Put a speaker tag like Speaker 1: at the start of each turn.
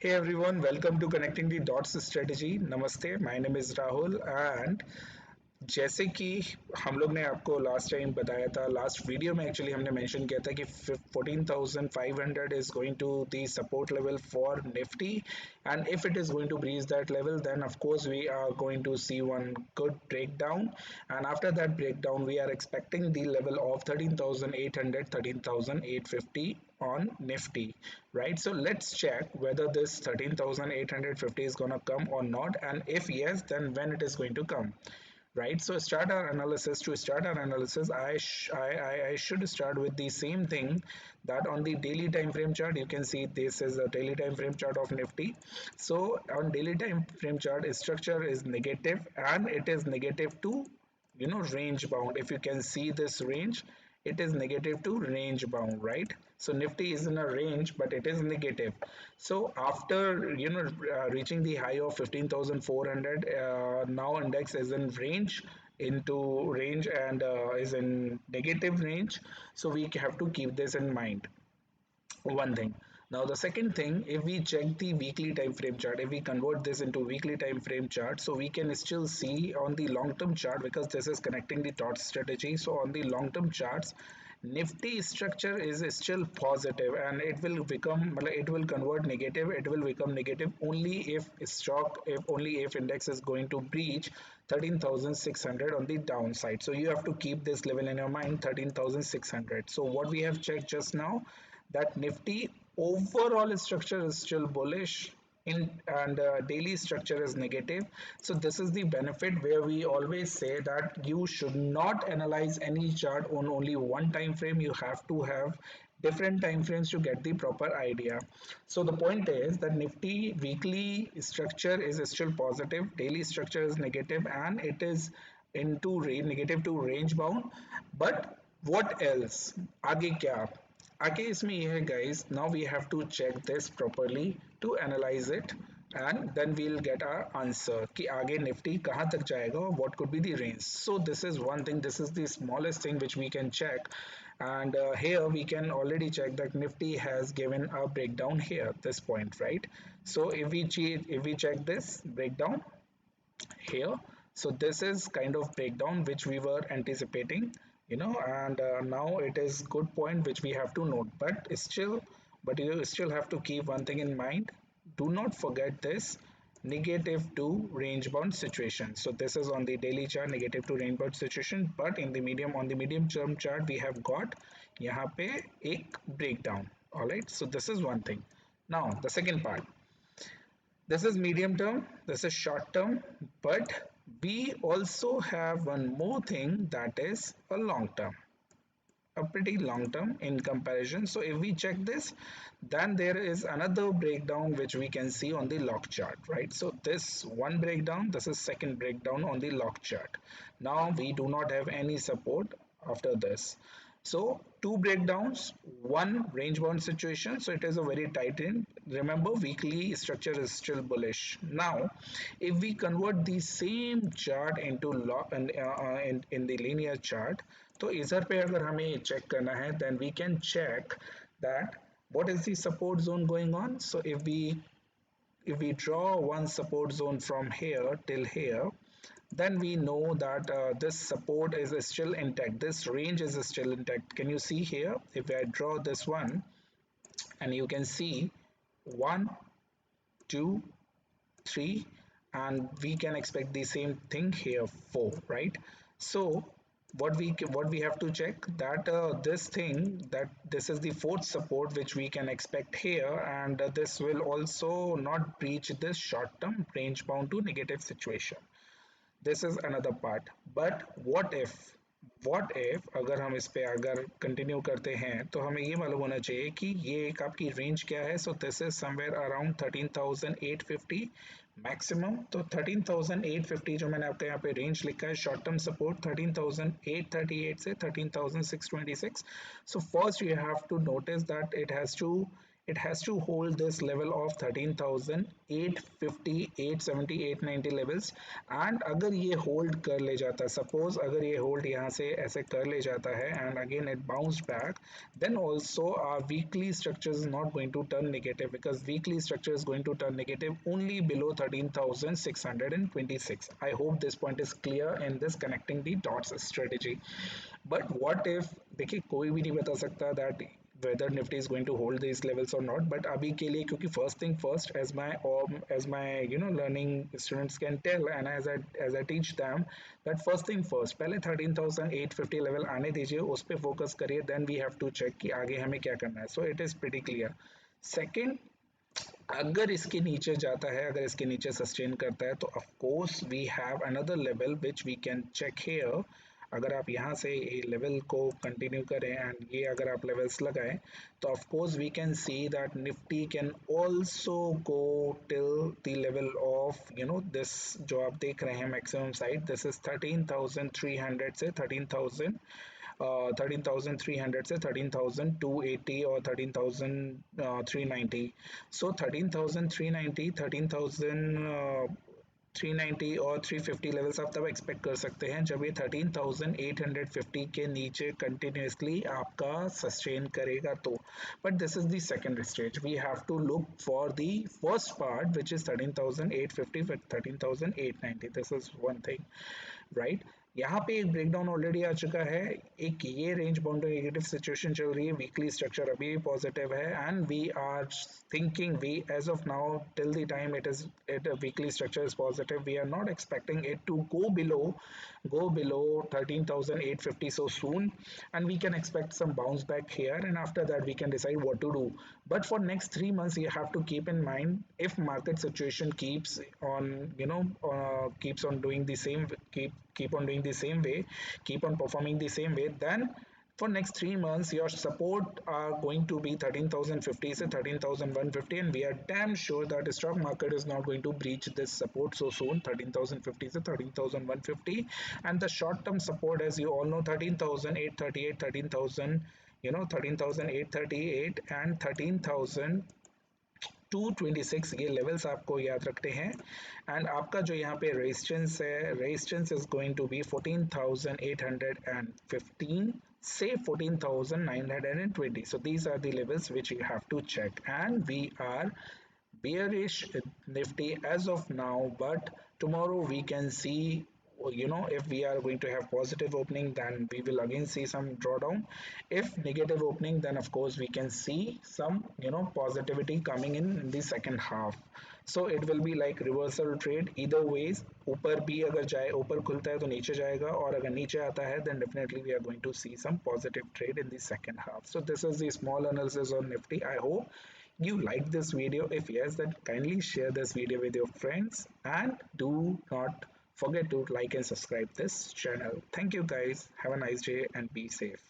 Speaker 1: Hey everyone, welcome to Connecting the Dots Strategy. Namaste, my name is Rahul and जैसे कि हम लोग ने आपको लास्ट टाइम बताया था, लास्ट वीडियो में एक्चुअली हमने मेंशन किया था कि 14,500 is going to the support level for Nifty and if it is going to breach that level then of course we are going to see one good breakdown, and after that breakdown we are expecting the level of 13,800, 13,850 on nifty, right? So let's check whether this 13,850 is gonna come or not, and if yes, then when it is going to come, right? So start our analysis. To start our analysis, I should start with the same thing, that on the daily time frame chart you can see this is a daily time frame chart of nifty. So on daily time frame chart, structure is negative and it is negative to range bound. If you can see this range, it is negative to range bound, right? So nifty is in a range but it is negative. So after reaching the high of 15,400, now index is in range, into range, and is in negative range. So we have to keep this in mind, one thing. Now the second thing, if we check the weekly time frame chart, if we convert this into weekly time frame chart, so we can still see on the long term chart, because this is connecting the dots strategy. So on the long term charts, nifty structure is still positive and it will become, it will convert negative, it will become negative only if stock, if only if index is going to breach 13,600 on the downside. So you have to keep this level in your mind, 13,600. So what we have checked just now, that nifty overall structure is still bullish in, and daily structure is negative. So this is the benefit where we always say that you should not analyze any chart on only one time frame. You have to have different time frames to get the proper idea. So the point is that nifty weekly structure is still positive, daily structure is negative, and it is into negative to range bound. But what else, आगे क्या, आगे इसमें ये है guys, now we have to check this properly to analyze it, and then we'll get our answer कि आगे Nifty कहाँ तक जाएगा और what could be the range. So this is one thing, this is the smallest thing which we can check, and here we can already check that nifty has given a breakdown here, this point, right? So if we check this breakdown here, so this is kind of breakdown which we were anticipating, and now it is good point which we have to note. But you still have to keep one thing in mind, do not forget this negative to range bound situation. So this is on the daily chart, negative to range bound situation, but in the medium, on the medium term chart, we have got यहाँ पे एक breakdown. All right, so this is one thing. Now the second part, this is medium term, this is short term, but we also have one more thing, that is a long term, a pretty long term in comparison. So if we check this, then there is another breakdown which we can see on the log chart, right? So this one breakdown, this is second breakdown on the log chart. Now we do not have any support after this. So two breakdowns, one range bound situation. So it is a very tight range. Remember, weekly structure is still bullish. Now, if we convert the same chart into log and in the linear chart, तो इधर पे अगर हमें check करना है, then we can check that what is the support zone going on. So if we draw one support zone from here till here, then we know that this support is still intact, this range is still intact. Can you see here, if I draw this one, and you can see 1 2 3, and we can expect the same thing here, 4, right? So what we have to check, that this thing, that this is the fourth support which we can expect here, and this will also not breach this short term range bound to negative situation. This is another part. But what if अगर हम इस पे अगर continue करते हैं, तो हमें ये मालूम होना चाहिए कि ये एक आपकी रेंज क्या है. So this is somewhere around 13,850 maximum. तो 13,850 जो मैंने आपके यहाँ पे रेंज लिखा है, शॉर्ट टर्म सपोर्ट 13,838 से 13,626. So first you have to notice that it has to it has to hold this level of 13,850, 870, 890 levels. And अगर ये hold कर ले जाता, suppose अगर ये hold यहाँ से ऐसे कर ले जाता है and again it bounced back, then also our weekly structure is not going to turn negative, because weekly structure is going to turn negative only below 13,626. I hope this point is clear in this connecting the dots strategy. But what if, देखिए कोई भी नहीं बता सकता that whether Nifty is going to hold these levels or not, but अभी के लिए क्योंकि first thing first, as my learning students can tell, and as I teach them, that first thing first, पहले 13,850 level आने दीजिए, उस पे focus करिए, then we have to check कि आगे हमें क्या करना है. So it is pretty clear. Second, अगर इसके नीचे जाता है, अगर इसके नीचे सस्टेन करता है, तो of course we have another level which we can check here. अगर आप यहाँ से ये लेवल को कंटिन्यू करें एंड ये अगर आप लेवल्स लगाएं, तो of course we can see that Nifty can also go till the level of this जो आप देख रहे हैं मैक्सिमम साइड, दिस इज 13,300 से 13,300 से 13,280 और 13,390. सो 13,390, 13,390 और 350 लेवल्स आप तब एक्सपेक्ट कर सकते हैं जब ये 13,850 के नीचे कंटिन्यूसली आपका सस्टेन करेगा तो. But this is the second stage. We have to look for the first part which is 13,850 with 13,890. This is one thing, right. यहाँ पे एक ब्रेकडाउन ऑलरेडी आ चुका है. एक ये रेंज बाउंड नेगेटिव सिचुएशन चल रही है, वीकली स्ट्रक्चर अभी भी पॉजिटिव है, and we are thinking, we as of now till the time it is at a weekly structure is positive, we are not expecting it to go below 13,850 so soon, and we can expect some bounce back here, and after that we can decide what to do. But for next 3 months you have to keep in mind, if market situation keeps on keeps on doing the same, keep on doing the same way, keep on performing the same way, then for next 3 months your support are going to be 13,050 to 13,150, and we are damn sure that the stock market is not going to breach this support so soon, 13,050 to 13,150. And the short term support, as you all know, 13,838, 13,000, 13,838 and 13,000 226, ये levels आपको याद रखते हैं. And आपका जो यहाँ पे resistance है, resistance is going to be 14,815 say 14,920. So these are the levels which you have to check, and we are bearish nifty as of now, but tomorrow we can see, if we are going to have positive opening, then we will again see some drawdown. If negative opening, then of course we can see some positivity coming in the second half. So it will be like reversal trade either ways. ऊपर भी अगर जाए, ऊपर खुलता है तो नीचे जाएगा, और अगर नीचे आता है then definitely we are going to see some positive trade in the second half. So this is the small analysis on nifty. I hope you like this video. If yes, then kindly share this video with your friends, and do not forget to like and subscribe this channel. Thank you guys. Have a nice day and be safe.